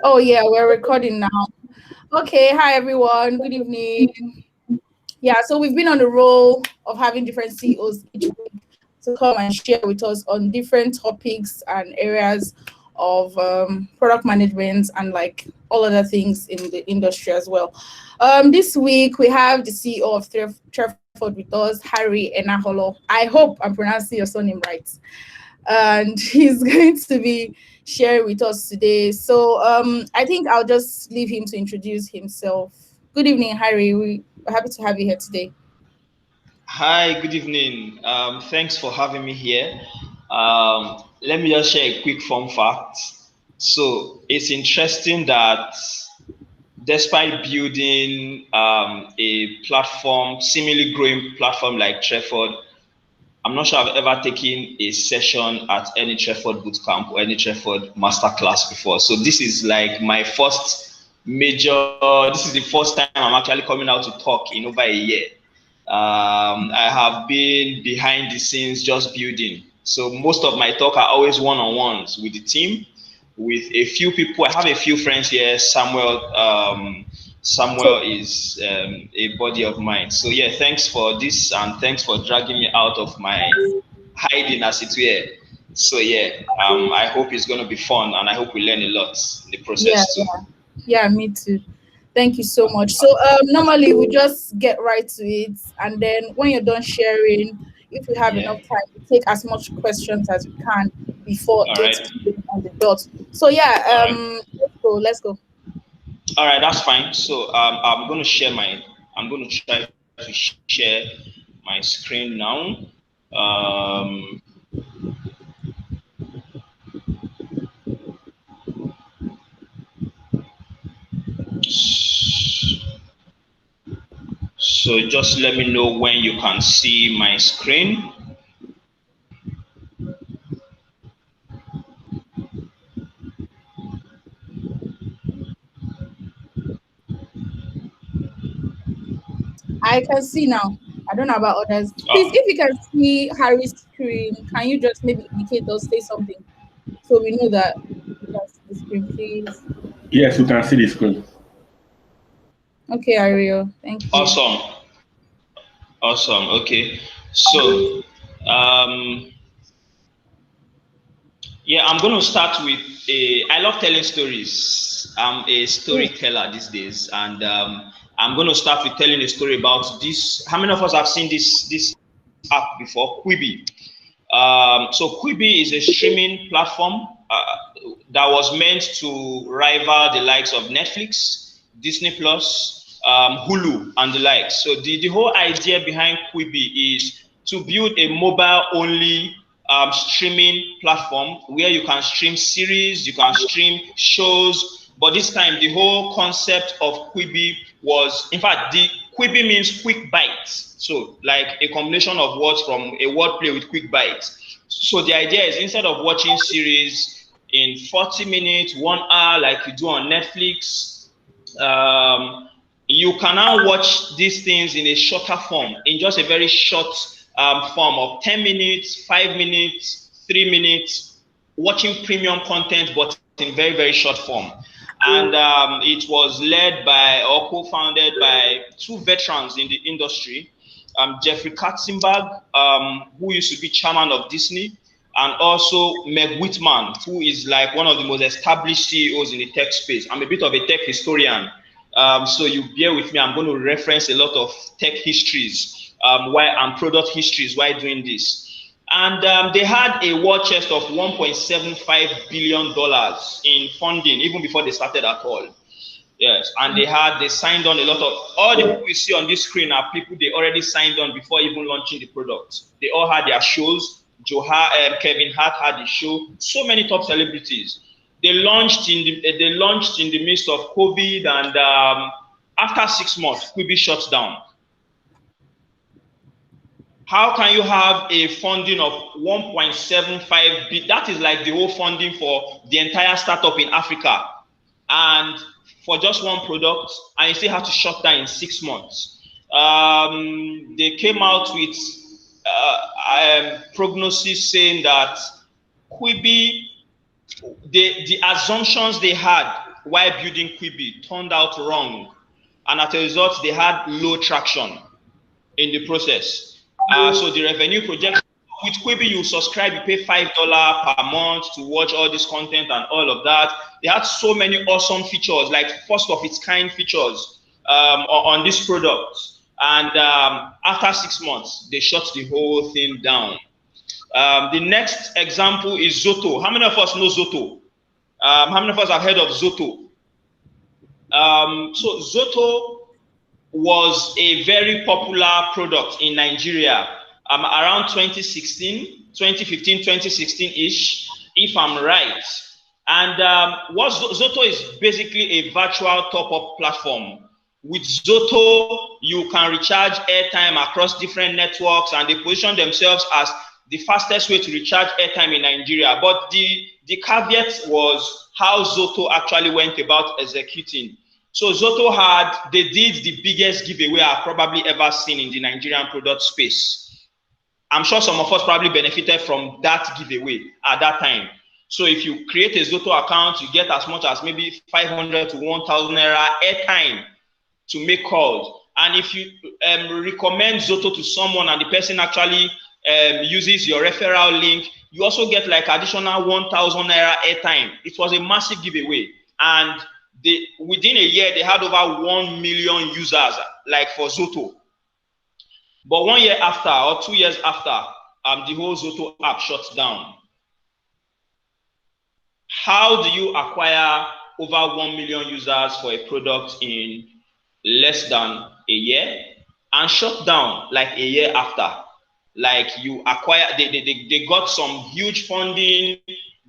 Oh yeah, we're recording now. Okay, hi everyone. Good evening. Yeah, so we've been on the roll of having different CEOs each week to come and share with us on different topics and areas of product management and like all other things in the industry as well. This week we have the CEO of Trefford with us, Harry Enaholo. I hope I'm pronouncing your surname right, and he's going to be sharing with us today. So I think I'll just leave him to introduce himself. Good evening, Harry. We're happy to have you here today. Hi, good evening. Thanks for having me here. Let me just share a quick fun fact. So it's interesting that despite building a platform, seemingly growing platform like Trefford, I'm not sure I've ever taken a session at any Trefford bootcamp or any Trefford masterclass before. So this is like my first this is the first time I'm actually coming out to talk in over a year. I have been behind the scenes just building. So most of my talk are always one-on-ones with the team, with a few people. I have a few friends here. Samuel is a buddy of mine. So yeah, thanks for this and thanks for dragging me out of my hiding, as it were. So yeah, I hope it's going to be fun and I hope we learn a lot in the Yeah, process too. yeah, me too. Thank you so much. So normally we just get right to it, and then when you're done sharing, if we have Yeah. enough time, we take as much questions as we can before All 8 right. p.m. on the dot. So yeah, All right. let's go. Let's go. All right, that's fine. So I'm going to try to share my screen now. Um, so just let me know when you can see my screen. I can see now. I don't know about others. Please, Oh, if you can see Harry's screen, can you just maybe indicate or say something so we know that you can see the screen, please? Yes, you can see the screen. Okay, Ariel. Thank you. awesome. Awesome. Okay. So, um, yeah, I'm going to start with I love telling stories. I'm a Oh, storyteller these days, and I'm going to start with telling a story about this. How many of us have seen this app before? Quibi. So Quibi is a streaming platform that was meant to rival the likes of Netflix, Disney Plus, Hulu, and the likes. So the whole idea behind Quibi is to build a mobile-only streaming platform where you can stream series, you can stream shows. But this time, the whole concept of Quibi was, in fact, the Quibi means quick bites. So, like a combination of words from a wordplay with quick bites. So, the idea is instead of watching series in 40 minutes, 1 hour, like you do on Netflix, um, you can now watch these things in a shorter form, in just a very short form of 10 minutes, 5 minutes, 3 minutes, watching premium content, but in very, very short form. And it was led by or co-founded by two veterans in the industry, Jeffrey Katzenberg, who used to be chairman of Disney, and also Meg Whitman, who is like one of the most established CEOs in the tech space. I'm a bit of a tech historian, so you bear with me. I'm going to reference a lot of tech histories, and product histories while doing this. And they had a war chest of $1.75 billion in funding even before they started at all. Yes, and they signed on a lot of all the people you see on this screen are people they already signed on before even launching the product. They all had their shows. Kevin Hart had the show. So many top celebrities. They launched in the midst of COVID, and after 6 months, Quibi shut down. How can you have a funding of 1.75 billion? That is like the whole funding for the entire startup in Africa, and for just one product, and you still have to shut down in 6 months. They came out with prognosis saying that Quibi, the assumptions they had while building Quibi turned out wrong, and as a result, they had low traction in the process. So the revenue projection with Quibi, you subscribe, you pay $5 per month to watch all this content and all of that. They had so many awesome features, like first of its kind features on this product. And after 6 months, they shut the whole thing down. The next example is Zoto. How many of us know Zoto? How many of us have heard of Zoto? So Zoto was a very popular product in Nigeria around 2016, 2015, 2016-ish, if I'm right. And what Zoto is basically a virtual top-up platform. With Zoto, you can recharge airtime across different networks, and they position themselves as the fastest way to recharge airtime in Nigeria. But the caveat was how Zoto actually went about executing. So Zoto they did the biggest giveaway I've probably ever seen in the Nigerian product space. I'm sure some of us probably benefited from that giveaway at that time. So if you create a Zoto account, you get as much as maybe 500 to 1,000 naira airtime to make calls. And if you recommend Zoto to someone and the person actually uses your referral link, you also get like additional 1,000 naira airtime. It was a massive giveaway. And within a year, they had over 1 million users, like for Zoto. But 1 year after or 2 years after, the whole Zoto app shut down. How do you acquire over 1 million users for a product in less than a year and shut down like a year after? Like you acquire, they got some huge funding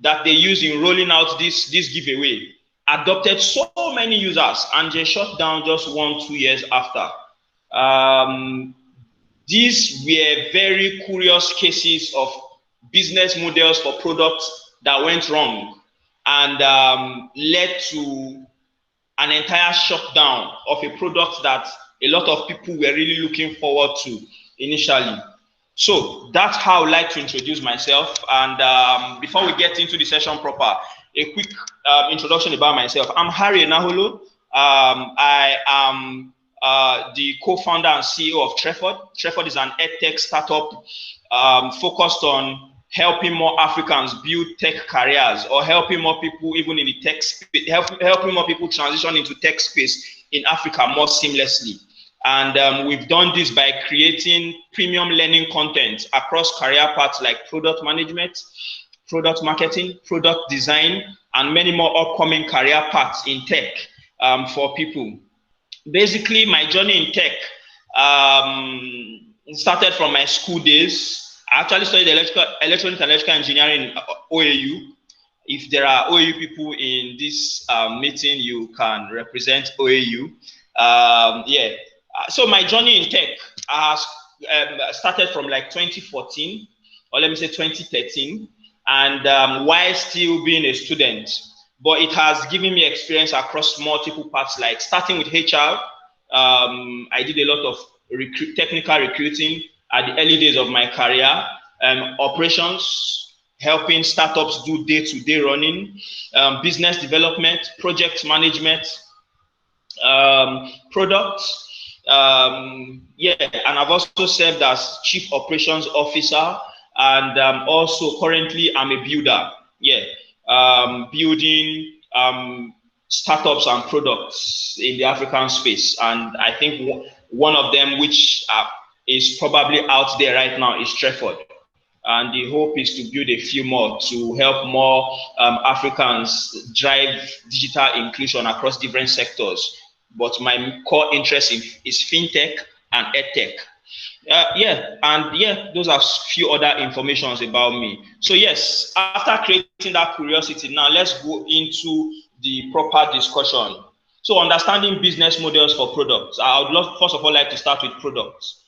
that they use in rolling out this giveaway, adopted so many users, and they shut down just 1-2 years after. These were very curious cases of business models for products that went wrong and led to an entire shutdown of a product that a lot of people were really looking forward to initially. So that's how I would like to introduce myself. And before we get into the session proper, a quick introduction about myself. I'm Harry Enaholo. I am the co-founder and CEO of Trefford. Trefford is an edtech startup focused on helping more Africans build tech careers, or helping more people even in the tech space, helping more people transition into tech space in Africa more seamlessly. And we've done this by creating premium learning content across career paths like product management, product marketing, product design, and many more upcoming career paths in tech for people. Basically, my journey in tech started from my school days. I actually studied electronic and electrical engineering in OAU. If there are OAU people in this meeting, you can represent OAU. Yeah. So my journey in tech has started from like 2014, or let me say 2013, and while still being a student. But it has given me experience across multiple parts, like starting with HR. I did a lot of technical recruiting at the early days of my career, operations, helping startups do day-to-day running, business development, project management, products. Yeah, and I've also served as chief operations officer, and also currently I'm a builder. Yeah, building startups and products in the African space. And I think one of them, which is probably out there right now, is Trefford. And the hope is to build a few more to help more Africans drive digital inclusion across different sectors. But my core interest is fintech and edtech. Yeah, and yeah, those are few other informations about me. So yes, after creating that curiosity, now let's go into the proper discussion. So understanding business models for products. I would love, first of all, like to start with products.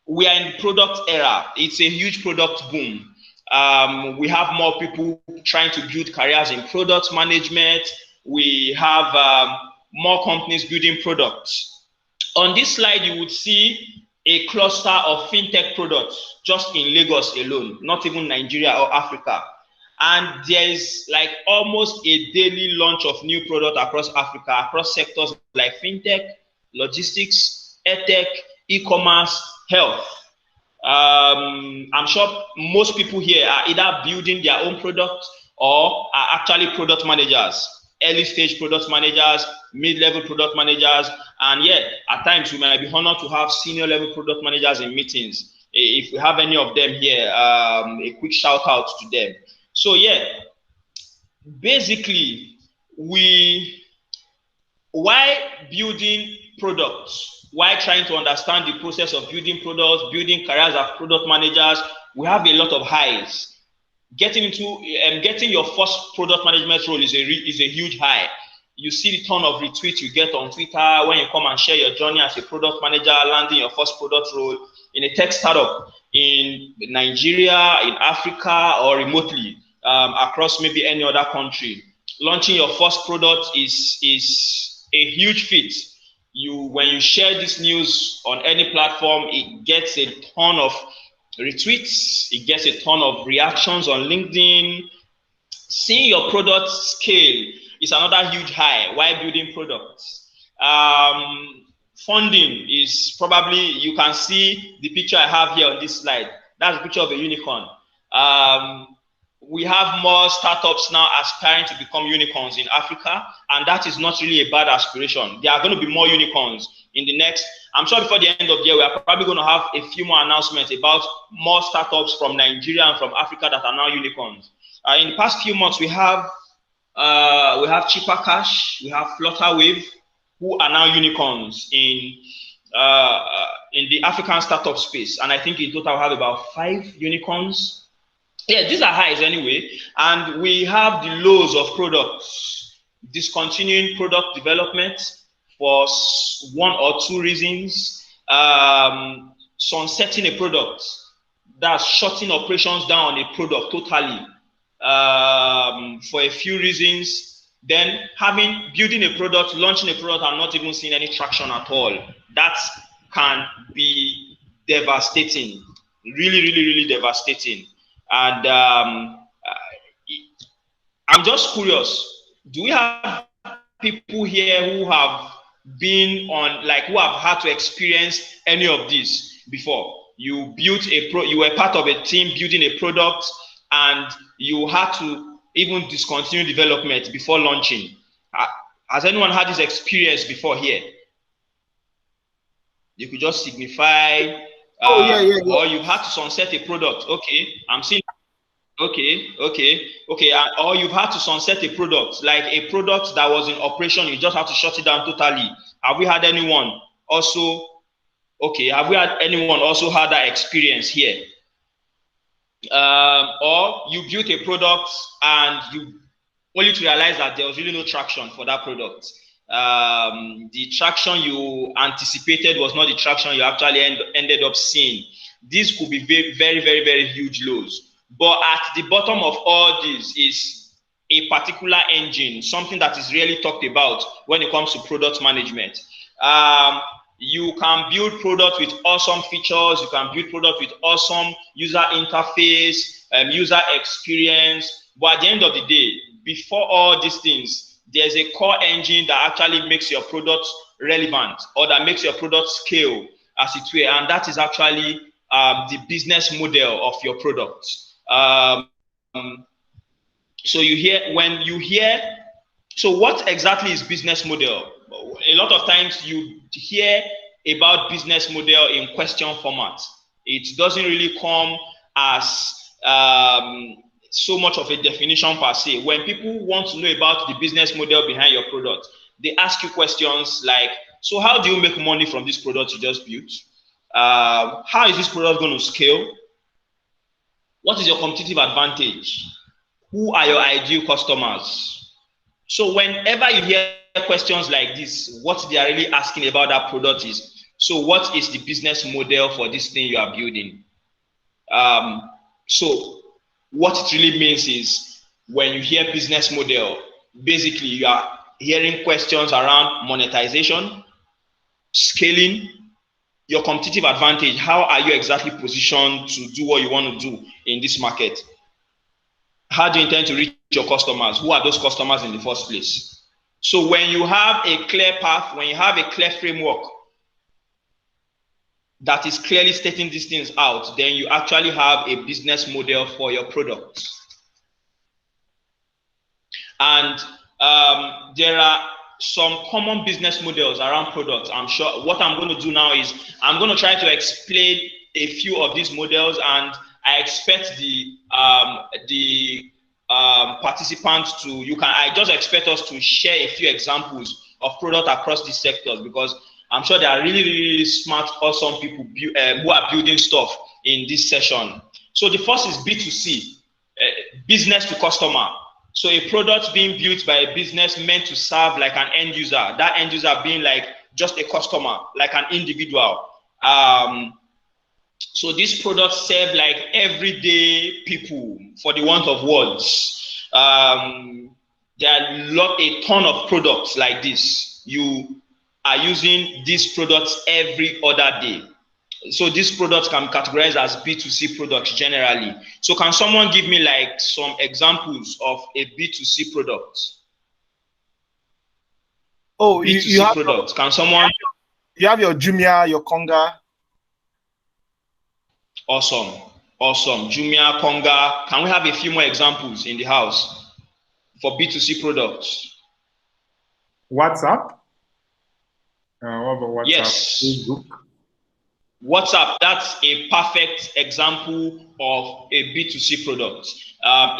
We are in the product era. It's a huge product boom. We have more people trying to build careers in product management. We have more companies building products. On this slide, you would see a cluster of fintech products just in Lagos alone, not even Nigeria or Africa. And there is like almost a daily launch of new product across Africa, across sectors like fintech, logistics, edtech, e-commerce, health. I'm sure most people here are either building their own product or are actually product managers, early stage product managers, mid-level product managers, and yeah, at times we might be honored to have senior level product managers in meetings. If we have any of them here, a quick shout out to them. So yeah, basically, why building products, why trying to understand the process of building products, building careers as product managers, we have a lot of highs. Getting your first product management role is a huge high. You see the ton of retweets you get on Twitter when you come and share your journey as a product manager, landing your first product role in a tech startup in Nigeria, in Africa, or remotely across maybe any other country. Launching your first product is a huge feat. When you share this news on any platform, it gets a ton of retweets, it gets a ton of reactions on LinkedIn. Seeing your product scale is another huge high while building products. Funding is probably, you can see the picture I have here on this slide. That's a picture of a unicorn. We have more startups now aspiring to become unicorns in Africa, and that is not really a bad aspiration. There are going to be more unicorns in the next, I'm sure before the end of the year, we are probably going to have a few more announcements about more startups from Nigeria and from Africa that are now unicorns. In the past few months, we have Cheaper Cash, we have Flutterwave, who are now unicorns in the African startup space. And I think in total we have about 5 unicorns. Yeah, these are highs anyway. And we have the lows of products, discontinuing product development for 1 or 2 reasons, sunsetting a product, that's shutting operations down on a product totally for a few reasons, then building a product, launching a product and not even seeing any traction at all. That can be devastating, really, really, really devastating. And I'm just curious, do we have people here who have been on, like, who have had to experience any of this before? You were part of a team building a product and you had to even discontinue development before launching. Has anyone had this experience before here? You could just signify, or you had to sunset a product. Okay, I'm seeing. Okay. Or you've had to sunset a product, like a product that was in operation, you just have to shut it down totally. Have we had anyone also? Okay, have we had anyone also had that experience here? Or you built a product and you only to realize that there was really no traction for that product. The traction you anticipated was not the traction you actually ended up seeing. These could be very, very, very, very huge lows. But at the bottom of all this is a particular engine, something that is really talked about when it comes to product management. You can build product with awesome features. You can build product with awesome user interface, user experience. But at the end of the day, before all these things, there's a core engine that actually makes your product relevant or that makes your product scale as it were. And that is actually the business model of your product. So what exactly is business model? A lot of times you hear about business model in question format. It doesn't really come as so much of a definition per se. When people want to know about the business model behind your product, they ask you questions like, so how do you make money from this product you just built? How is this product going to scale? What is your competitive advantage? Who are your ideal customers? So whenever you hear questions like this, what they are really asking about that product is, so what is the business model for this thing you are building? So what it really means is, when you hear business model, basically you are hearing questions around monetization, scaling, your competitive advantage. How are you exactly positioned to do what you want to do in this market? how do you intend to reach your customers? Who are those customers in the first place? So when you have a clear path, when you have a clear framework that is clearly stating these things out, then you actually have a business model for your product. And there are some common business models around products. I'm sure what I'm going to do now is I'm going to try to explain a few of these models, and I expect the participants to, I just expect us to share a few examples of product across these sectors, because I'm sure there are really, really smart, awesome people who are building stuff in this session. So the first is B2C, business to customer. So a product being built by a business meant to serve like an end user, that end user being like just a customer, like an individual. So these products serve like everyday people, for the want of words. There are a ton of products like this. You are using these products every other day. So these products can be categorized as B2C products generally. So can someone give me like some examples of a B2C product? Oh, B2C you have products. Can someone? You have your Jumia, your Konga. Awesome. Awesome. Jumia, Konga. Can we have a few more examples in the house for B2C products? WhatsApp. What about WhatsApp? Yes. Facebook. WhatsApp, that's a perfect example of a B2C product.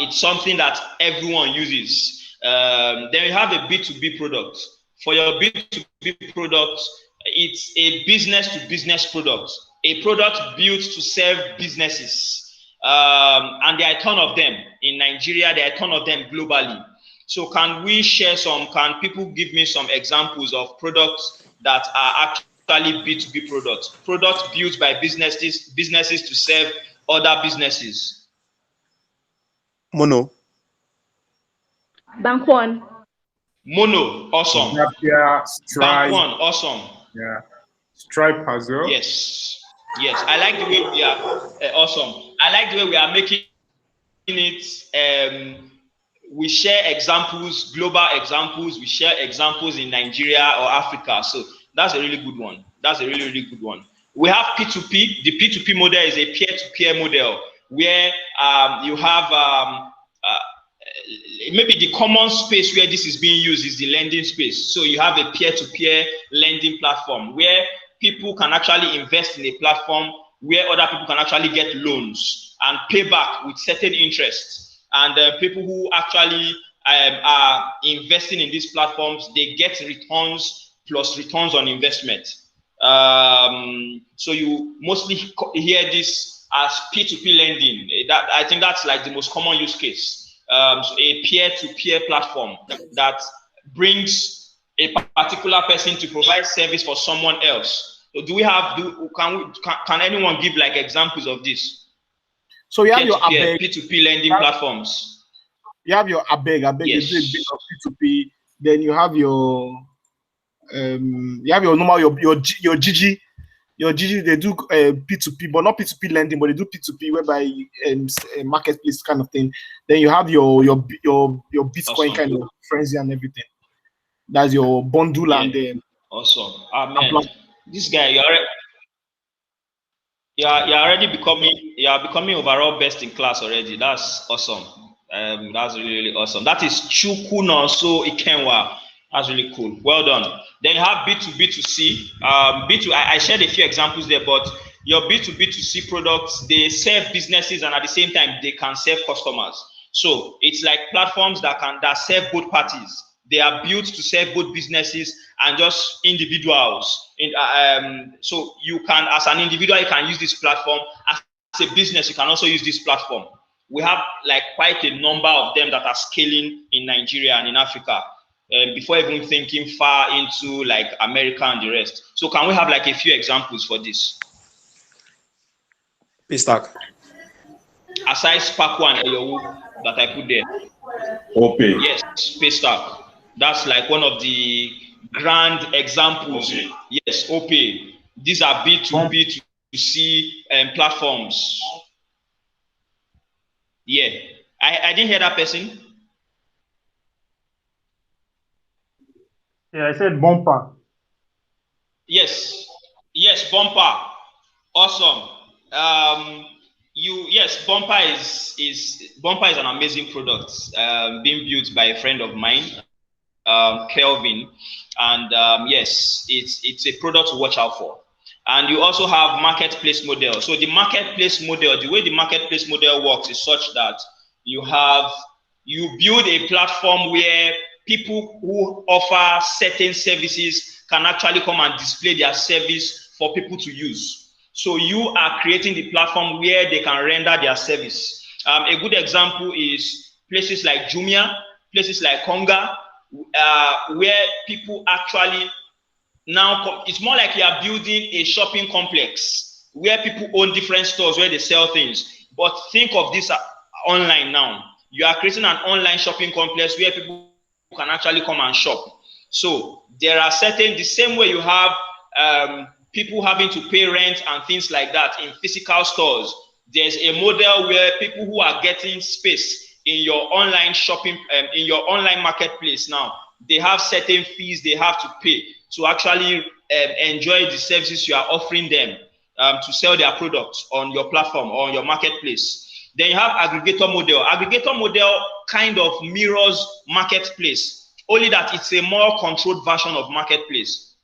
It's something that everyone uses. Then we have a B2B product. For your B2B product, it's a business-to-business product, a product built to serve businesses. And there are a ton of them in Nigeria, there are a ton of them globally. So can we share can people give me some examples of products that are actually B2B products built by businesses to serve other businesses? Mono. Bank One. Mono, awesome. Yeah, Stripe. Bank One, awesome. Yeah, Stripe as well. Yes, I like the way we are awesome. I like the way we are making it. We share examples, global examples. We share examples in Nigeria or Africa. So that's a really good one. That's a really, really good one. We have P2P. The P2P model is a peer-to-peer model where you have maybe the common space where this is being used is the lending space. So you have a peer-to-peer lending platform where people can actually invest in a platform where other people can actually get loans and pay back with certain interests. And people who actually are investing in these platforms, they get returns plus returns on investment. So you mostly hear this as P2P lending. I think that's like the most common use case. So a peer-to-peer platform that brings a particular person to provide service for someone else. So can anyone give like examples of this? So you have your Abeg, P2P lending platforms. You have your Abeg, yes. They do a bit of P2P. Then you have your normal your Gigi. Your Gigi, they do P2P, but not P2P lending, but they do P2P whereby marketplace kind of thing. Then you have your Bitcoin awesome. kind of frenzy and everything. That's your bundle and then awesome. Man, this guy, you're already becoming overall best in class already. That's awesome. That's really, really awesome. That is Chukuno so Ikenwa. That's really cool. Well done. Then you have B2B2C. I shared a few examples there, but your B2B2C products, they serve businesses and at the same time they can serve customers. So it's like platforms that serve both parties. They are built to serve both businesses and just individuals. So you can, as an individual, you can use this platform. As a business, you can also use this platform. We have like quite a number of them that are scaling in Nigeria and in Africa. Before even thinking far into like America and the rest. So can we have like a few examples for this? Paystack. Aside Spark One that I put there. OPay. Yes, Paystack. That's like one of the grand examples. Okay. Yes, OPay. These are B2B2C platforms. Yeah. I didn't hear that person. Yeah, I said bumper. Yes, yes, bumper. Awesome. Yes, bumper is an amazing product, being built by a friend of mine, Kelvin, and yes, it's a product to watch out for. And you also have marketplace model. So the marketplace model, the way the marketplace model works is such that you build a platform where people who offer certain services can actually come and display their service for people to use. So you are creating the platform where they can render their service. A good example is places like Jumia, places like Konga, where people actually now, it's more like you are building a shopping complex where people own different stores where they sell things. But think of this online now. You are creating an online shopping complex where people can actually come and shop. So there are the same way you have people having to pay rent and things like that in physical stores. There's a model where people who are getting space in your online shopping, in your online marketplace now, they have certain fees they have to pay to actually enjoy the services you are offering them to sell their products on your platform or on your marketplace. Then you have aggregator model. Aggregator model kind of mirrors marketplace, only that it's a more controlled version of marketplace.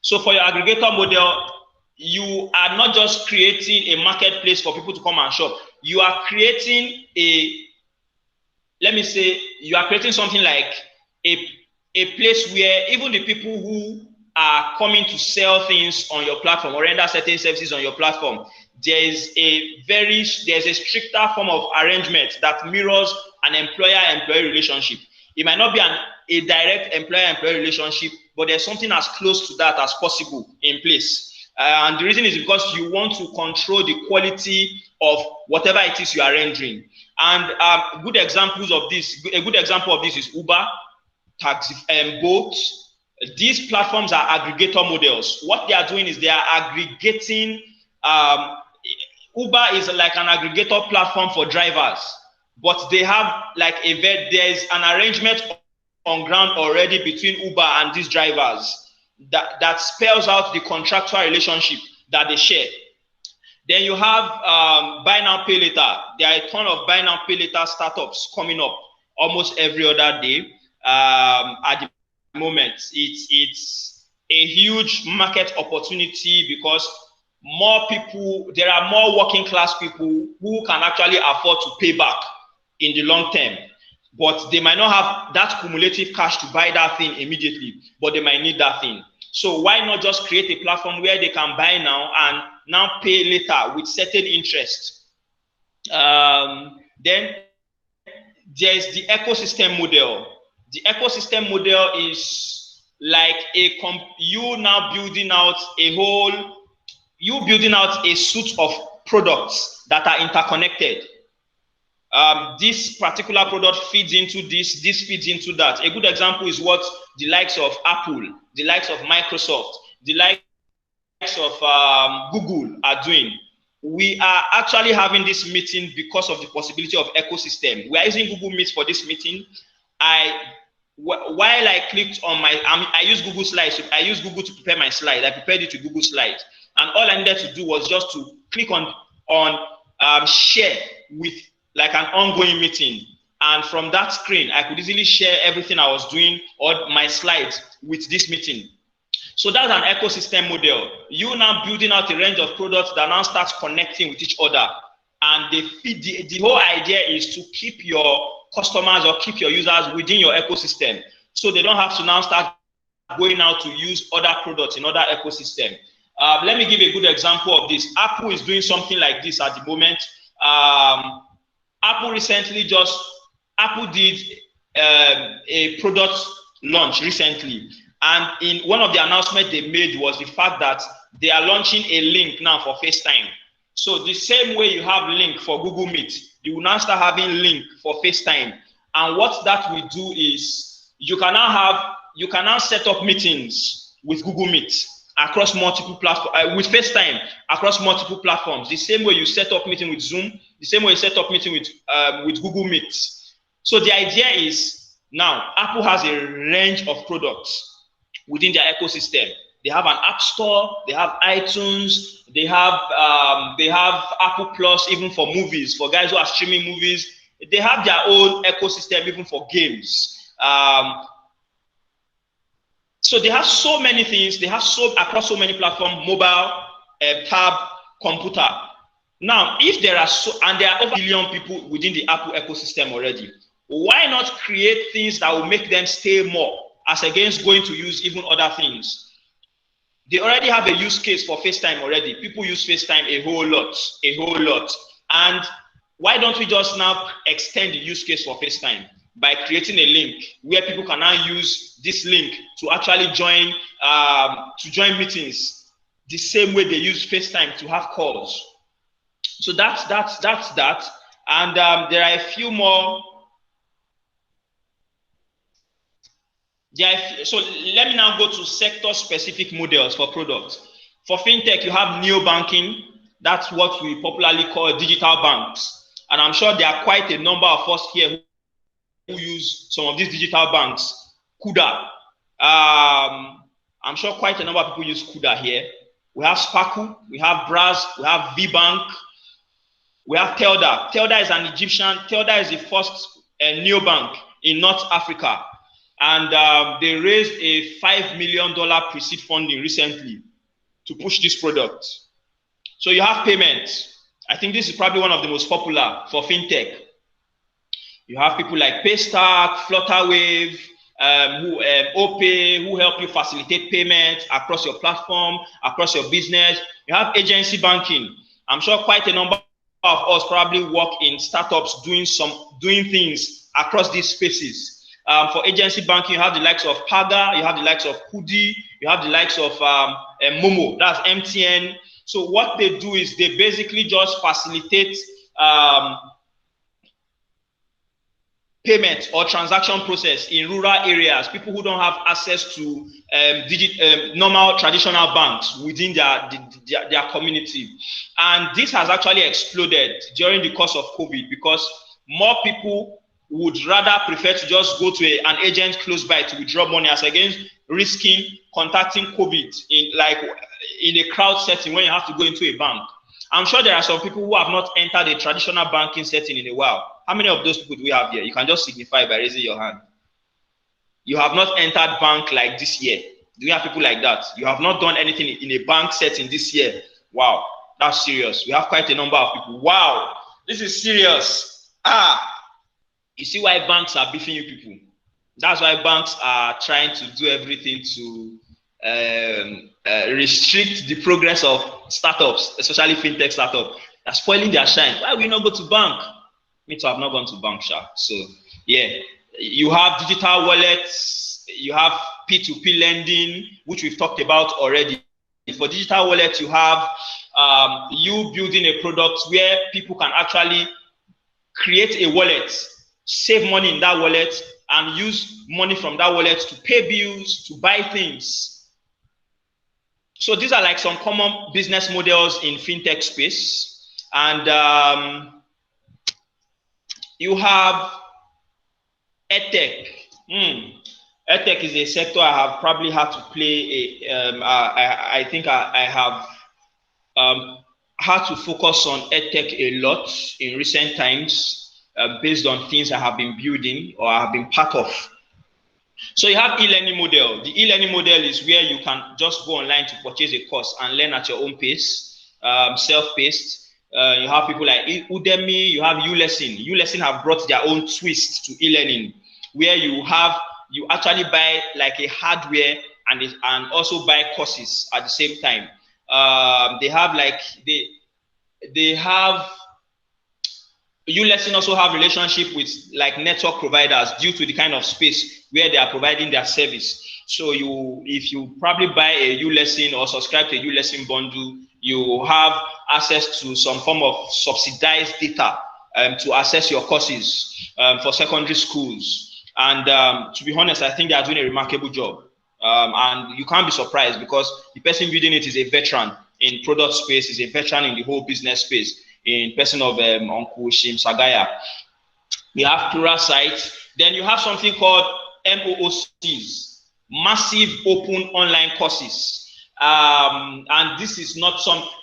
So for your aggregator model, you are not just creating a marketplace for people to come and shop. You are creating let me say, you are creating something like a place where even the people who are coming to sell things on your platform or render certain services on your platform, there's a stricter form of arrangement that mirrors an employer-employee relationship. It might not be a direct employer-employee relationship, but there's something as close to that as possible in place. And the reason is because you want to control the quality of whatever it is you are rendering. And good examples of this, a good example of this is Uber, Taxi, and Bolt. These platforms are aggregator models. What they are doing is they are aggregating. Uber is like an aggregator platform for drivers, but they have like there's an arrangement on ground already between Uber and these drivers that spells out the contractual relationship that they share. Then you have buy now, pay later. There are a ton of buy now, pay later startups coming up almost every other day. At the moment, it's a huge market opportunity because there are more working class people who can actually afford to pay back in the long term. But they might not have that cumulative cash to buy that thing immediately, but they might need that thing. So why not just create a platform where they can buy now and now pay later with certain interest? Then there's the ecosystem model. The ecosystem model is like you building out a suite of products that are interconnected. This particular product feeds into this feeds into that. A good example is what the likes of Apple, the likes of Microsoft, the likes of Google are doing. We are actually having this meeting because of the possibility of ecosystem. We are using Google Meet for this meeting. While I clicked on I use Google Slides. I use Google to prepare my slide. I prepared it to Google Slides. And all I needed to do was just to click on share with like an ongoing meeting. And from that screen, I could easily share everything I was doing or my slides with this meeting. So that's an ecosystem model. You now building out a range of products that now starts connecting with each other. And the whole idea is to keep your customers or keep your users within your ecosystem. So they don't have to now start going out to use other products in other ecosystem. Let me give a good example of this. Apple is doing something like this at the moment. Apple did a product launch recently. And in one of the announcements they made was the fact that they are launching a link now for FaceTime. So the same way you have link for Google Meet, you will now start having link for FaceTime. And what that will do is you can now set up meetings with Google Meet. across multiple platforms, with FaceTime across multiple platforms. The same way you set up meeting with Zoom, the same way you set up meeting with Google Meet. So the idea is now Apple has a range of products within their ecosystem. They have an app store, they have iTunes, they have Apple Plus even for movies, for guys who are streaming movies. They have their own ecosystem even for games. So they have so many things. They have across so many platforms: mobile, tab, computer. Now, if there are there are over a billion people within the Apple ecosystem already, why not create things that will make them stay more, as against going to use even other things? They already have a use case for FaceTime already. People use FaceTime a whole lot. And why don't we just now extend the use case for FaceTime by creating a link where people can now use this link to actually join meetings the same way they use FaceTime to have calls. So that's that. And there are a few more. So let me now go to sector-specific models for products. For fintech, you have neobanking. That's what we popularly call digital banks. And I'm sure there are quite a number of us here who use some of these digital banks. Kuda. I'm sure quite a number of people use Kuda here. We have Sparkle, we have Braz, we have VBank, we have Telda. Telda is an Egyptian. Telda is the first neobank in North Africa. And they raised a $5 million pre-seed funding recently to push this product. So you have payments. I think this is probably one of the most popular for fintech. You have people like Paystack, Flutterwave, OPay, who help you facilitate payments across your platform, across your business. You have agency banking. I'm sure quite a number of us probably work in startups doing things across these spaces. For agency banking, you have the likes of Paga, you have the likes of Kudi, you have the likes of Momo, that's MTN. So what they do is they basically just facilitate payment or transaction process in rural areas, people who don't have access to normal traditional banks within their community. And this has actually exploded during the course of COVID because more people would rather prefer to just go to an agent close by to withdraw money as against risking contacting COVID in a crowd setting when you have to go into a bank. I'm sure there are some people who have not entered a traditional banking setting in a while. How many of those people do we have here? You can just signify by raising your hand. You have not entered bank like this year. Do we have people like that? You have not done anything in a bank setting this year. Wow, that's serious. We have quite a number of people. Wow, this is serious. You see why banks are beefing you people. That's why banks are trying to do everything to restrict the progress of startups, especially fintech startups. They're spoiling their shine. Why we not go to bank? Me too, I've not gone to bank, Sha. So yeah, you have digital wallets, you have P2P lending, which we've talked about already. For digital wallets, you have you building a product where people can actually create a wallet, save money in that wallet, and use money from that wallet to pay bills, to buy things. So these are like some common business models in fintech space. And you have edtech. EdTech is a sector I have probably had to play. I think I have had to focus on EdTech a lot in recent times based on things I have been building or I have been part of. So you have e-learning model. The e-learning model is where you can just go online to purchase a course and learn at your own pace, self-paced. You have people like Udemy, you have ULesson. ULesson have brought their own twist to e-learning, where you actually buy like a hardware and also buy courses at the same time. ULesson also have relationship with like network providers due to the kind of space where they are providing their service. So if you probably buy a ULesson or subscribe to a ULesson bundle, you have access to some form of subsidized data to access your courses for secondary schools. And to be honest, I think they are doing a remarkable job. And you can't be surprised because the person building it is a veteran in product space, is a veteran in the whole business space, in person of Uncle Shim Sagaya. We have plural sites. Then you have something called MOOCs, massive open online courses. And this is not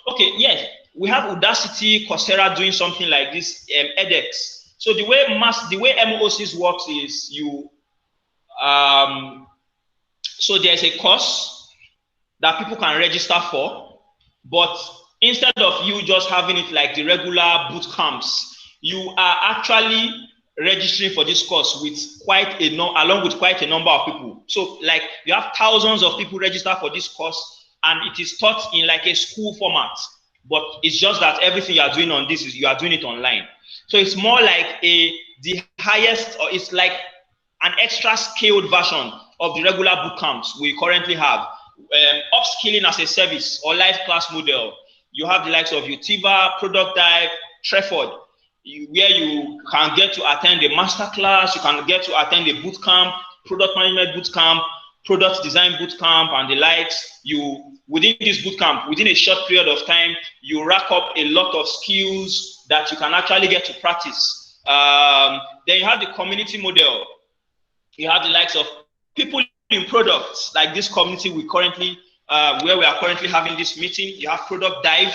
okay, yes, we have Udacity, Coursera doing something like this, edX. So the way MOOCs works is so there's a course that people can register for, but instead of you just having it like the regular boot camps, you are actually registering for this course with along with quite a number of people. So like you have thousands of people register for this course, and it is taught in like a school format, but it's just that everything you are doing on this is you are doing it online. So it's more like the highest, or it's like an extra scaled version of the regular boot camps we currently have. Upskilling as a service or live class model. You have the likes of Utiva, Product Dive, Trefford, where you can get to attend a master class, you can get to attend a boot camp, product management boot camp, product design boot camp, and the likes. Within this boot camp, within a short period of time, you rack up a lot of skills that you can actually get to practice. Then you have the community model. You have the likes of people in products, like this community we currently, where we are currently having this meeting. You have Product Dive,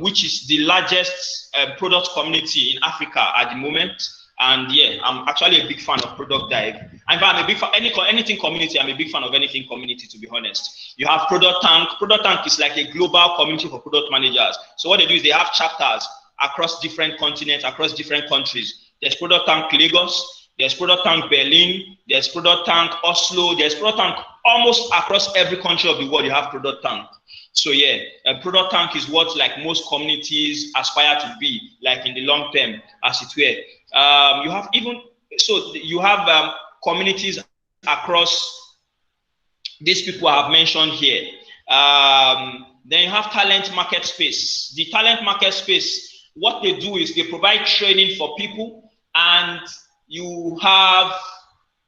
which is the largest product community in Africa at the moment. And yeah, I'm actually a big fan of Product Dive. And I'm a big fan anything community. I'm a big fan of anything community, to be honest. You have Product Tank. Product Tank is like a global community for product managers. So what they do is they have chapters across different continents, across different countries. There's Product Tank Lagos, there's Product Tank Berlin, there's Product Tank Oslo, there's Product Tank almost across every country of the world. You have Product Tank. So yeah, a Product Tank is what like most communities aspire to be, like in the long term, as it were. You have communities across these people I have mentioned here. Then you have talent market space. The talent market space, what they do is they provide training for people, and you have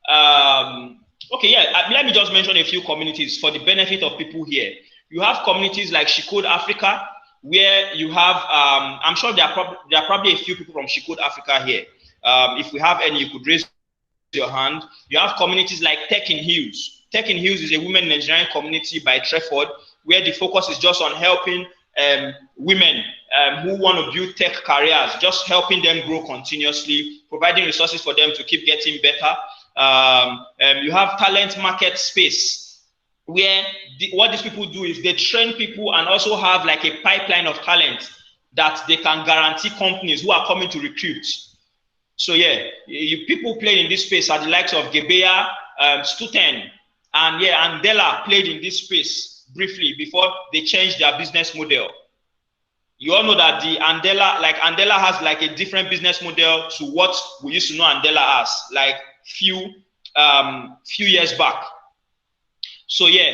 let me just mention a few communities for the benefit of people here. You have communities like She Code Africa, where you have, I'm sure there are probably a few people from She Code Africa here. If we have any, you could raise your hand. You have communities like Tech in Hills. Tech in Hills is a women in engineering community by Trefford, where the focus is just on helping women who want to build tech careers, just helping them grow continuously, providing resources for them to keep getting better. You have talent market space, where what these people do is they train people and also have like a pipeline of talent that they can guarantee companies who are coming to recruit. So yeah, people playing in this space are the likes of Gebea, Stuten, and yeah, Andela played in this space briefly before they changed their business model. You all know that the Andela has like a different business model to what we used to know Andela as, like few years back. So yeah,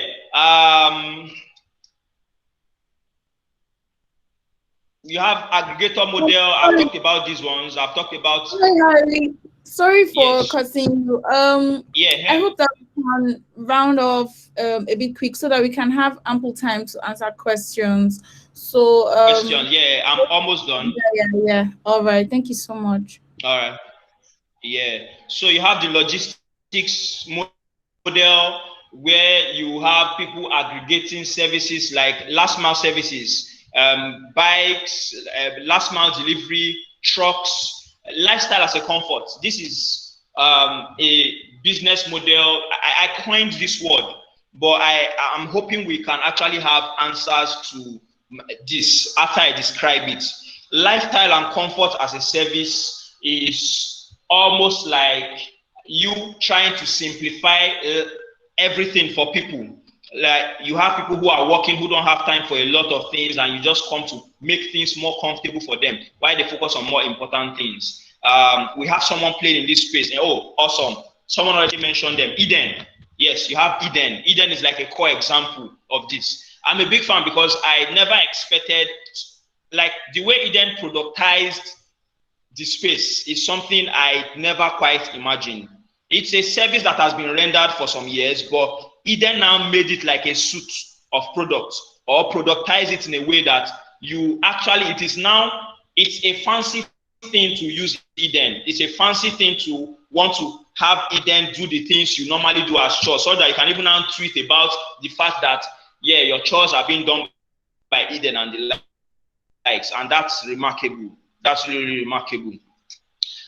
you have aggregator model. I've talked about these ones. I've talked about. Sorry for cutting you. I hope that we can round off a bit quick so that we can have ample time to answer questions. So yeah, I'm almost done. Yeah. All right. Thank you so much. All right. Yeah. So you have the logistics model, where you have people aggregating services like last mile services, bikes, last mile delivery, trucks, lifestyle as a comfort. This is a business model. I coined this word, but I'm hoping we can actually have answers to this after I describe it. Lifestyle and comfort as a service is almost like you trying to simplify everything for people. Like you have people who are working, who don't have time for a lot of things, and you just come to make things more comfortable for them while they focus on more important things. We have someone playing in this space, and oh, awesome. Someone already mentioned them. Eden. Yes, you have Eden. Eden is like a core example of this. I'm a big fan because I never expected, like the way Eden productized the space is something I never quite imagined. It's a service that has been rendered for some years, but Eden now made it like a suite of products, or productize it in a way that you actually, it's a fancy thing to use Eden. It's a fancy thing to want to have Eden do the things you normally do as chores, so that you can even now tweet about the fact that, yeah, your chores are being done by Eden and the likes, and that's remarkable. That's really remarkable.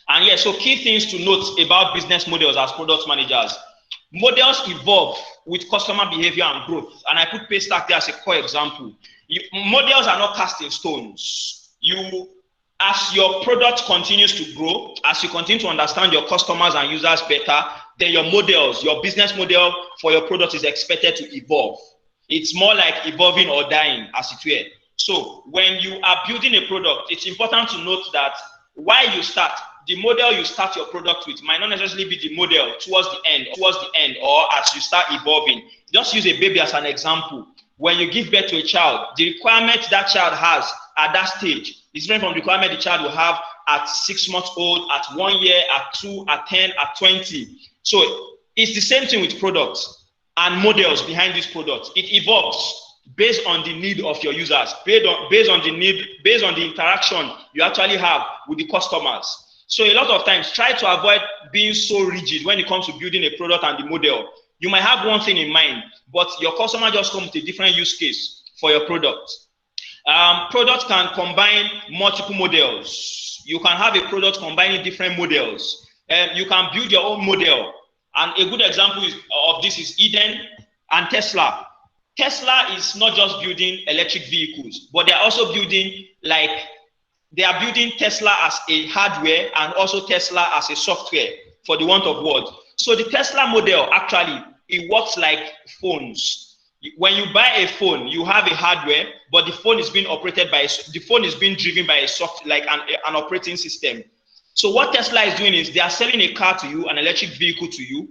And yeah, so key things to note about business models as product managers. Models evolve with customer behavior and growth. And I put Paystack there as a core example. Models are not cast in stones. As your product continues to grow, as you continue to understand your customers and users better, then your business model for your product is expected to evolve. It's more like evolving or dying, as it were. So when you are building a product, it's important to note that while you start, the model you start your product with might not necessarily be the model towards the end, or as you start evolving. Just use a baby as an example. When you give birth to a child, the requirement that child has at that stage is different from the requirement the child will have at 6 months old, at 1 year, at 2, at 10, at 20. So it's the same thing with products and models behind these products. It evolves based on the need of your users, based on the interaction you actually have with the customers. So a lot of times, try to avoid being so rigid when it comes to building a product and the model. You might have one thing in mind, but your customer just comes with a different use case for your product. Products can combine multiple models. You can have a product combining different models. You can build your own model. And a good example of this is Eden and Tesla. Tesla is not just building electric vehicles, but they're also building Tesla as a hardware and also Tesla as a software, for the want of word. So the Tesla model, actually, it works like phones. When you buy a phone, you have a hardware, but the phone is being driven by a software, like an operating system. So what Tesla is doing is they are selling a car to you, an electric vehicle to you.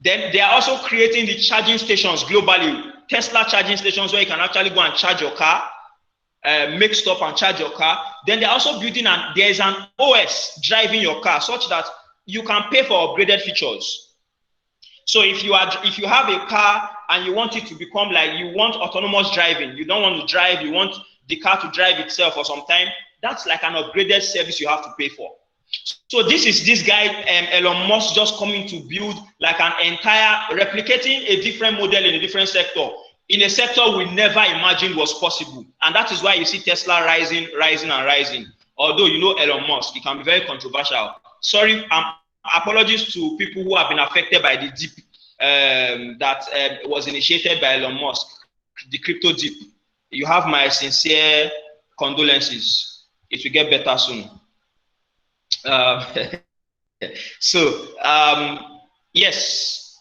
Then they are also creating the charging stations globally, Tesla charging stations, where you can actually go and charge your car, make stop and charge your car. Then they're also building there is an OS driving your car, such that you can pay for upgraded features. So if you have a car and you want it to become like, you want autonomous driving, you don't want to drive, you want the car to drive itself for some time, that's like an upgraded service you have to pay for. So this guy, Elon Musk, just coming to build like an entire, replicating a different model in a different sector, in a sector we never imagined was possible. And that is why you see Tesla rising. Although, Elon Musk, it can be very controversial. Sorry, apologies to people who have been affected by the dip that was initiated by Elon Musk, the crypto dip. You have my sincere condolences. It will get better soon. Yes,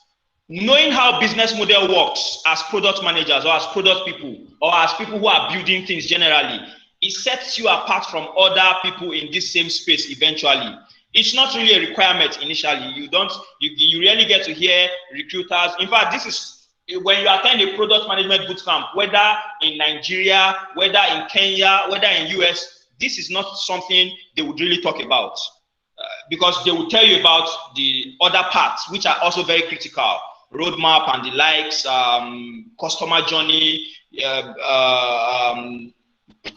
knowing how business model works as product managers or as product people or as people who are building things generally, it sets you apart from other people in this same space eventually. It's not really a requirement initially. You really get to hear recruiters. In fact, this is when you attend a product management bootcamp, whether in Nigeria, whether in Kenya, whether in US, this is not something they would really talk about because they will tell you about the other parts, which are also very critical. Roadmap and the likes, customer journey,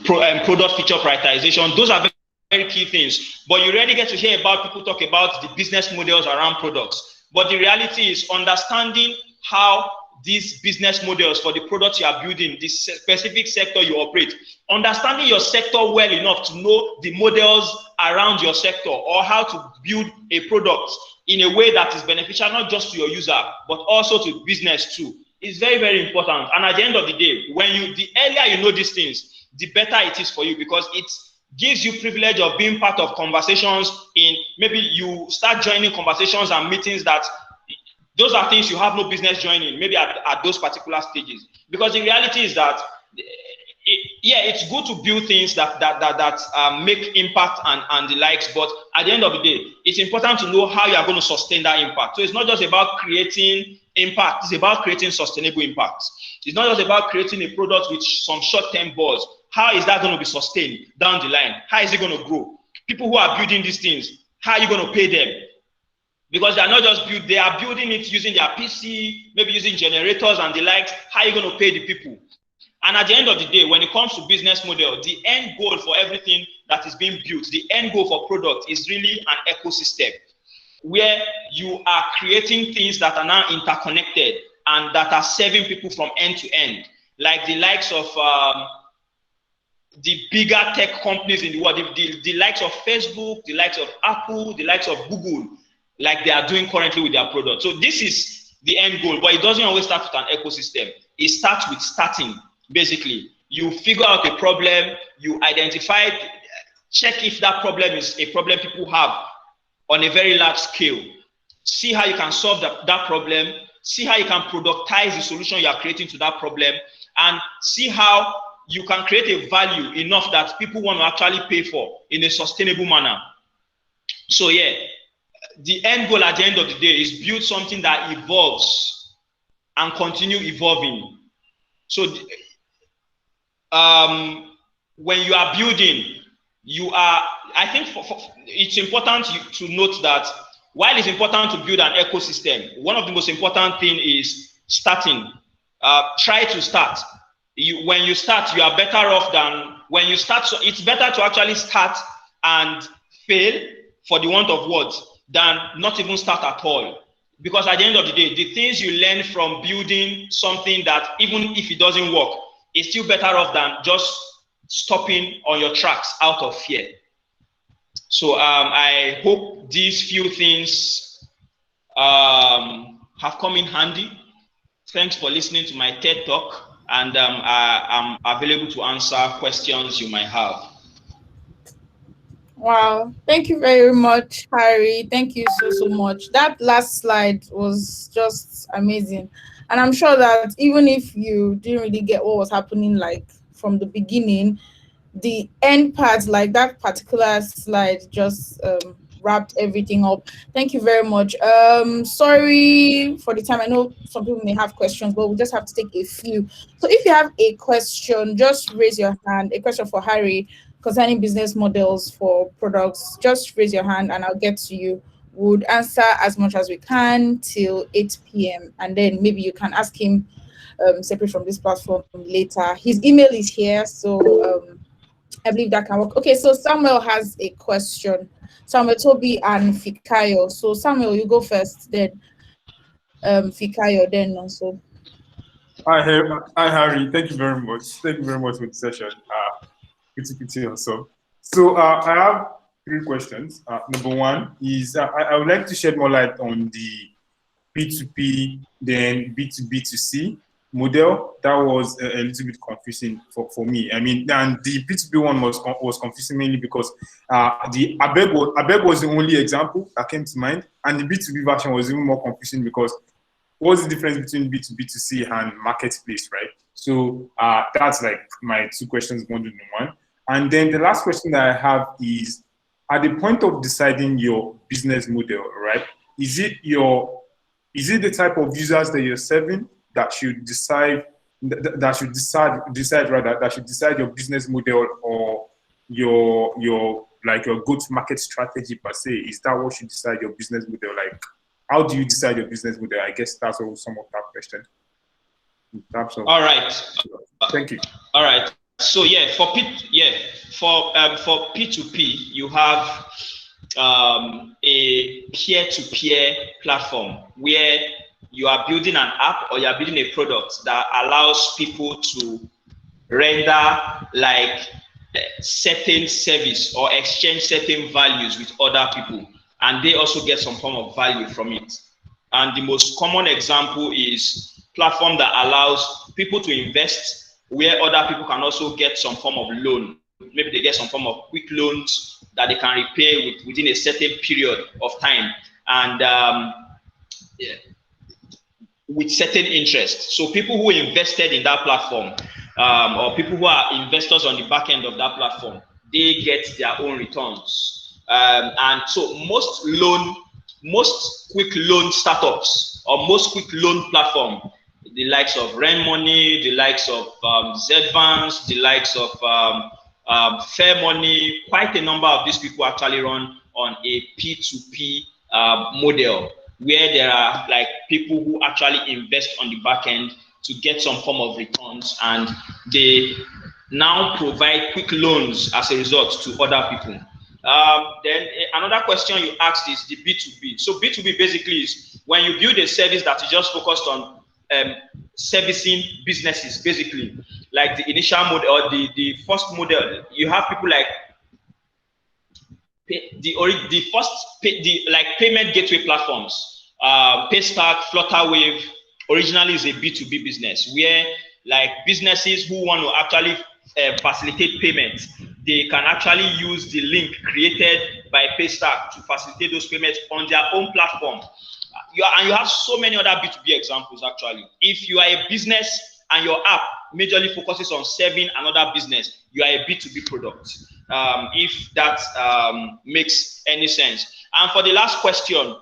product feature prioritization. Those are very, very key things. But you really get to hear about people talk about the business models around products. But the reality is understanding how these business models for the products you are building, this specific sector you operate, understanding your sector well enough to know the models around your sector or how to build a product in a way that is beneficial not just to your user but also to business too is very, very important. And at the end of the day, the earlier you know these things, the better it is for you, because it gives you privilege of being part of conversations. Maybe you start joining conversations and meetings that those are things you have no business joining, maybe at those particular stages. Because the reality is that, it's good to build things that make impact and the likes, but at the end of the day, it's important to know how you are going to sustain that impact. So it's not just about creating impact, it's about creating sustainable impact. It's not just about creating a product with some short-term buzz. How is that going to be sustained down the line? How is it going to grow? People who are building these things, how are you going to pay them? because they are not just they are building it using their PC, maybe using generators and the likes. How are you going to pay the people? And at the end of the day, when it comes to business model, the end goal for everything that is being built, the end goal for product is really an ecosystem where you are creating things that are now interconnected and that are serving people from end to end, like the likes of the bigger tech companies in the world, the likes of Facebook, the likes of Apple, the likes of Google, like they are doing currently with their product. So this is the end goal, but it doesn't always start with an ecosystem. It starts with starting. Basically, you figure out a problem, you identify, check if that problem is a problem people have on a very large scale. See how you can solve that problem, see how you can productize the solution you are creating to that problem, and see how you can create a value enough that people want to actually pay for in a sustainable manner. So yeah, the end goal at the end of the day is build something that evolves and continue evolving. So when you are building, I think it's important to note that while it's important to build an ecosystem, one of the most important things is starting. Try to start. When you start, you are better off than when you start. So it's better to actually start and fail, for the want of words, than not even start at all. Because at the end of the day, the things you learn from building something that even if it doesn't work, is still better off than just stopping on your tracks out of fear. So I hope these few things have come in handy. Thanks for listening to my TED Talk, and I'm available to answer questions you might have. Wow, thank you very much, Harry. Thank you so much. That last slide was just amazing. And I'm sure that even if you didn't really get what was happening like from the beginning, the end part, like that particular slide, just wrapped everything up. Thank you very much. Sorry for the time. I know some people may have questions, but we just have to take a few. So if you have a question, just raise your hand. A question for Harry concerning business models for products, just raise your hand and I'll get to you. Would answer as much as we can till 8 p.m. and then maybe you can ask him separate from this platform later. His email is here, so I believe that can work. Okay, so Samuel has a question. Samuel, Toby, and Fikayo. So Samuel, you go first, then Fikayo, then also. Hi, Harry. Thank you very much. Thank you very much for the session. Pretty awesome. So I have 3 questions. Number one is I would like to shed more light on the P2P then B2B2C model. That was a little bit confusing for me. I mean, and the P2P one was confusing mainly because the Abeg was the only example that came to mind, and the B2B version was even more confusing because what's the difference between B2B2C and marketplace, right? So that's like my 2 questions bundled in one. And then the last question that I have is, at the point of deciding your business model, right? Is it the type of users that you're serving that should decide your business model, or your go-to-market strategy per se? Is that what should decide your business model? Like, how do you decide your business model? I guess that's also some of that question. In terms of, all right. Thank you. All right. So yeah, for P2P, you have a peer-to-peer platform where you are building an app or you are building a product that allows people to render like certain service or exchange certain values with other people, and they also get some form of value from it. And the most common example is platform that allows people to invest where other people can also get some form of loan. Maybe they get some form of quick loans that they can repay within a certain period of time, and with certain interest. So people who invested in that platform, or people who are investors on the back end of that platform, they get their own returns. And so most quick loan startups or most quick loan platform, the likes of Rent Money, the likes of Zvance, the likes of Fair Money, quite a number of these people actually run on a P2P model where there are like people who actually invest on the back end to get some form of returns, and they now provide quick loans as a result to other people. Then another question you asked is the B2B. So B2B basically is when you build a service that is just focused on servicing businesses, basically. Like the initial model or the first model, you have people like the payment gateway platforms, Paystack, Flutterwave. Originally is a B2B business where like businesses who want to actually facilitate payments, they can actually use the link created by Paystack to facilitate those payments on their own platform. You have so many other B2B examples actually. If you are a business and your app majorly focuses on serving another business, you are a B2B product. If that makes any sense. And for the last question,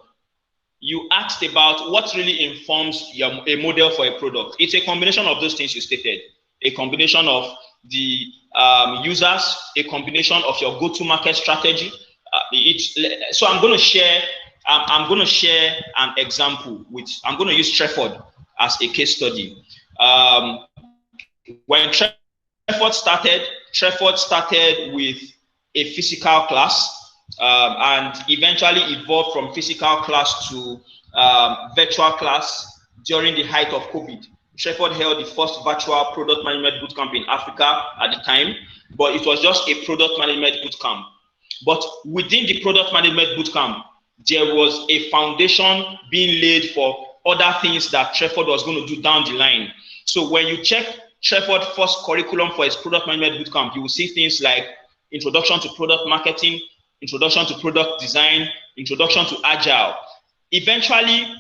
you asked about what really informs a model for a product. It's a combination of those things you stated. A combination of the users, a combination of your go-to-market strategy. So I'm going to share an example I'm going to use Trefford as a case study. When Trefford started with a physical class and eventually evolved from physical class to virtual class during the height of COVID. Trefford held the first virtual product management bootcamp in Africa at the time, but it was just a product management bootcamp. But within the product management bootcamp, there was a foundation being laid for other things that Trefford was going to do down the line. So when you check Trefford's first curriculum for his product management bootcamp, you will see things like introduction to product marketing, introduction to product design, introduction to agile. Eventually,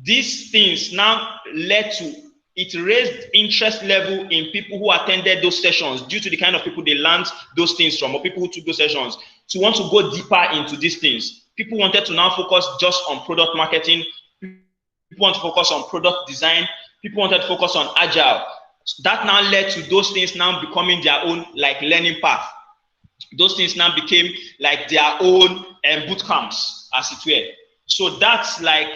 these things now it raised interest level in people who attended those sessions due to the kind of people they learned those things from, or people who took those sessions, to want to go deeper into these things. People wanted to now focus just on product marketing. People want to focus on product design. People wanted to focus on agile. That now led to those things now becoming their own like learning path. Those things now became like their own boot camps, as it were. So that's like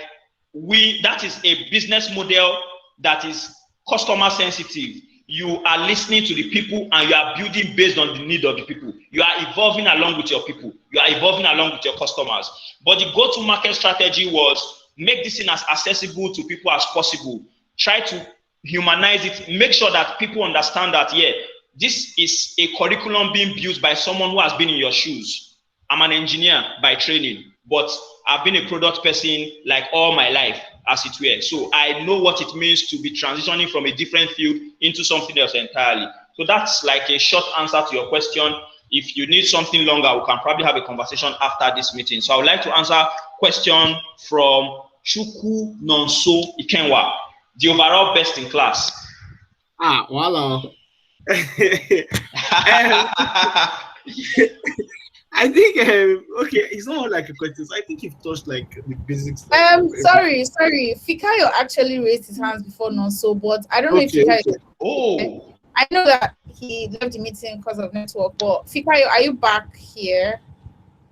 that is a business model that is customer sensitive. You are listening to the people and you are building based on the need of the people. You are evolving along with your people. You are evolving along with your customers. But the go-to-market strategy was make this thing as accessible to people as possible. Try to humanize it. Make sure that people understand that, yeah, this is a curriculum being built by someone who has been in your shoes. I'm an engineer by training, but I've been a product person like all my life, as it were. So I know what it means to be transitioning from a different field into something else entirely. So that's like a short answer to your question. If you need something longer, we can probably have a conversation after this meeting. So I would like to answer question from Chuku Nonso Ikenwa, the overall best in class. Voila. I think okay, it's not like a question. So I think you've touched like the basics. Sorry. Fikayo actually raised his hands before Nonso, but I don't know if Fikayo. Okay. Oh. I know that he left the meeting because of network, but Fikayo, are you back here?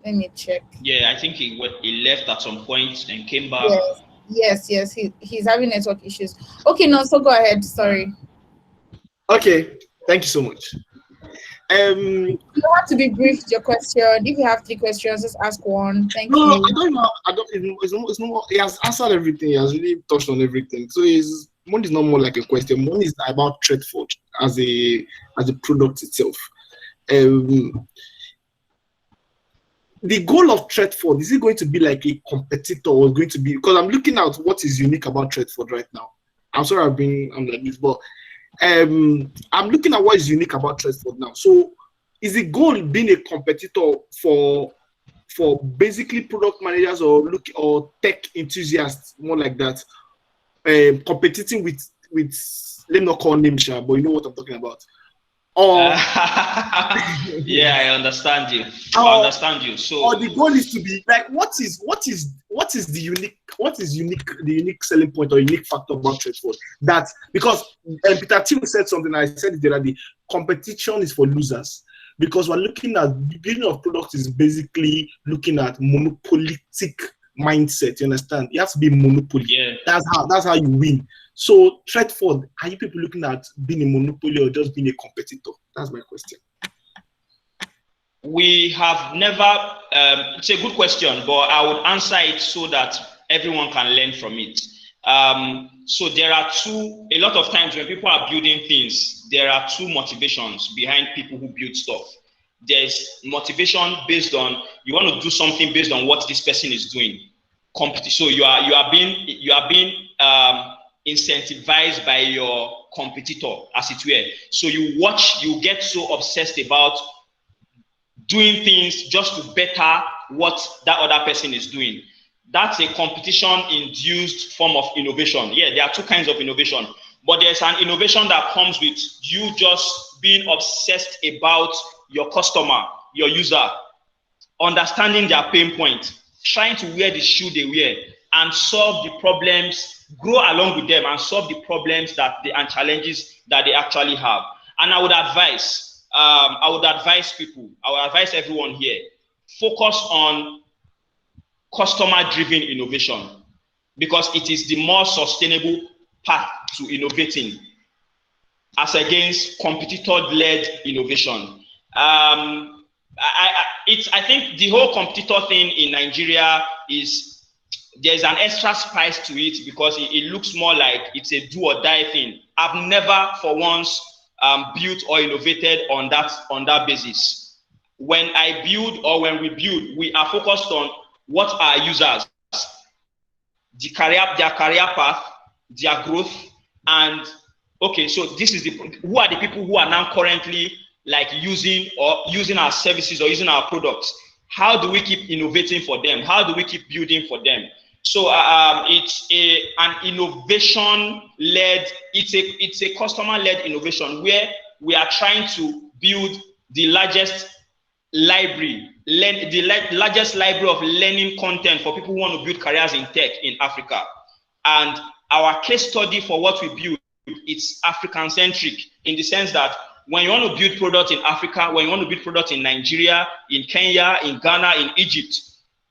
Let me check. Yeah, I think he left at some point and came back. Yes. He's having network issues. Okay, Nonso, go ahead. Sorry. Okay, thank you so much. You have to be brief with your question. If you have 3 questions, just ask one. Thank you. No, I don't. It's more. He has answered everything. He has really touched on everything. So one is not more like a question. One is about Trefford as a product itself. The goal of Trefford, is it going to be like a competitor, or going to be, because I'm looking at what is unique about Trefford right now. I'm sorry I'm like this, but I'm looking at what is unique about Trefford now. So is the goal being a competitor for basically product managers or tech enthusiasts, more like that, competing with let me not call names, but you know what I'm talking about. Yeah, I understand you. I understand you. So, or the goal is to be like, what is the unique selling point or unique factor about Trefford? That because Peter Thiel said something, I said it the other day, competition is for losers. Because we're looking at building of products is basically looking at monopolistic mindset. You understand? You have to be monopoly. Yeah. That's how you win. So Trefford, are you people looking at being a monopoly or just being a competitor? That's my question. We have never, it's a good question, but I would answer it so that everyone can learn from it. So there are a lot of times when people are building things, there are two motivations behind people who build stuff. There's motivation based on, you want to do something based on what this person is doing. So you are being incentivized by your competitor, as it were. So you get so obsessed about doing things just to better what that other person is doing. That's a competition-induced form of innovation. Yeah, there are two kinds of innovation, but there's an innovation that comes with you just being obsessed about your customer, your user, understanding their pain point, trying to wear the shoe they wear, and solve the problems, grow along with them and solve the problems and challenges that they actually have. And I would advise people, I would advise everyone here, focus on customer-driven innovation, because it is the more sustainable path to innovating as against competitor-led innovation. I think the whole competitor thing in Nigeria there's an extra spice to it because it looks more like it's a do or die thing. I've never for once built or innovated on that basis. When I build or when we build, we are focused on what our users, their career path, their growth, and okay, so this is who are the people who are now currently like using our services or using our products. How do we keep innovating for them? How do we keep building for them? So it's an innovation-led, it's a customer-led innovation where we are trying to build the largest library of learning content for people who want to build careers in tech in Africa. And our case study for what we build, it's African-centric in the sense that when you want to build products in Africa, when you want to build products in Nigeria, in Kenya, in Ghana, in Egypt,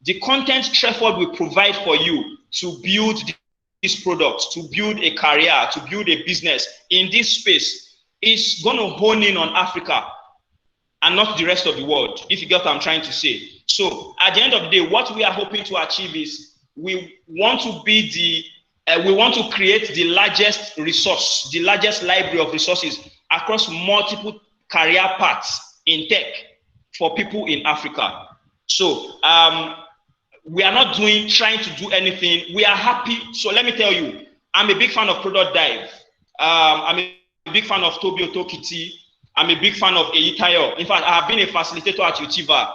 the content Trefford will provide for you to build these products, to build a career, to build a business in this space is going to hone in on Africa and not the rest of the world, if you get what I'm trying to say. So at the end of the day, what we are hoping to achieve is we want to create the largest resource, the largest library of resources across multiple career paths in tech for people in Africa. So we are not trying to do anything. We are happy. So let me tell you, I'm a big fan of Product Dive. I'm a big fan of Tobi Otokiti. I'm a big fan of Eitayo. In fact, I have been a facilitator at Utiva.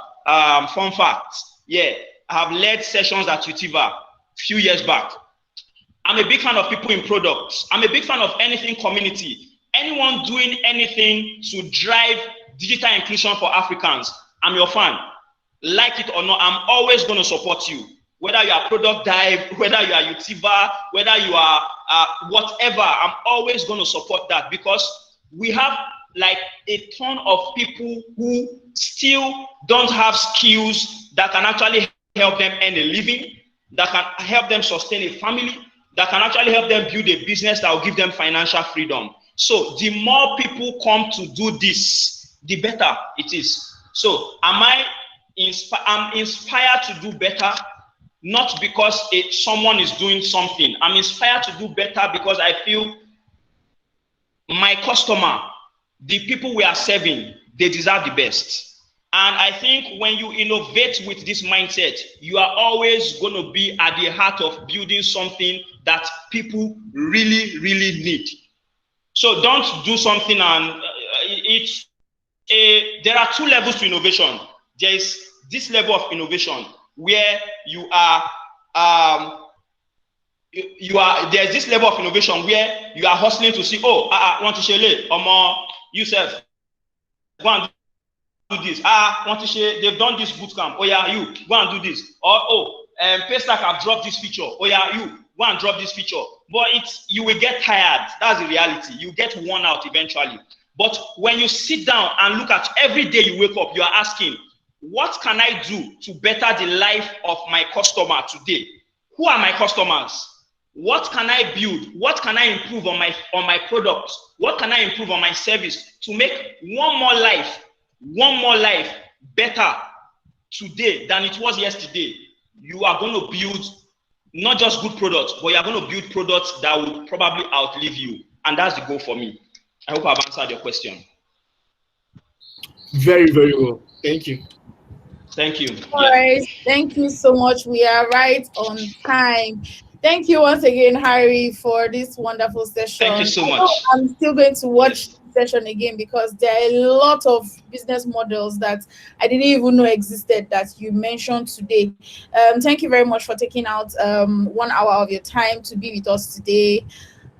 Fun fact, yeah, I have led sessions at Utiva a few years back. I'm a big fan of people in products. I'm a big fan of anything community. Anyone doing anything to drive digital inclusion for Africans, I'm your fan. Like it or not, I'm always going to support you. Whether you are Product Dive, whether you are Utiva, whether you are whatever, I'm always going to support that because we have like a ton of people who still don't have skills that can actually help them earn a living, that can help them sustain a family, that can actually help them build a business that will give them financial freedom. So the more people come to do this, the better it is. So I'm inspired to do better, not because someone is doing something. I'm inspired to do better because I feel my customer, the people we are serving, they deserve the best. And I think when you innovate with this mindset, you are always going to be at the heart of building something that people really, really need. So don't do something and there are two levels to innovation. There is this level of innovation where there's this level of innovation where you are hustling to see, want to share yourself, go and do this. Want to share, they've done this bootcamp. Oh yeah, you go and do this. Or Paystack have dropped this feature. Oh yeah, you go and drop this feature. But you will get tired. That's the reality. You get worn out eventually. But when you sit down and look at every day you wake up, you are asking, what can I do to better the life of my customer today? Who are my customers? What can I build? What can I improve on my product? What can I improve on my service to make one more life better today than it was yesterday? You are going to build not just good products, but you are going to build products that will probably outlive you. And that's the goal for me. I hope I've answered your question. Very, very well. Thank you. Thank you. All right. Thank you so much. We are right on time. Thank you once again, Harry, for this wonderful session. Thank you so much. I'm still going to watch the session again because there are a lot of business models that I didn't even know existed that you mentioned today. Thank you very much for taking out 1 hour of your time to be with us today.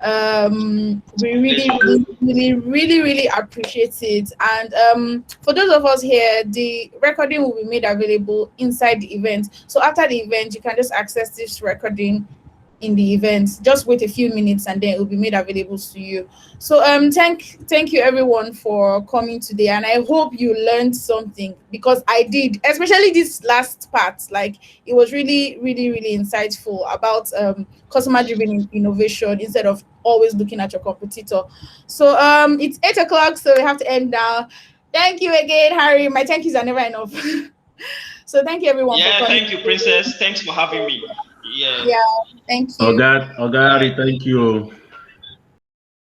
We really appreciate it. And for those of us here, the recording will be made available inside the event. So after the event, you can just access this recording in the event. Just wait a few minutes and then it will be made available to you. So thank you everyone for coming today, and I hope you learned something, because I did, especially this last part. Like, it was really insightful about customer driven innovation instead of always looking at your competitor. So it's 8 o'clock, so we have to end now. Thank you again, Harry. My thank yous are never enough. So thank you everyone for coming. Thank you, Princess. Thanks for having me. Yeah, thank you. Harry, thank you.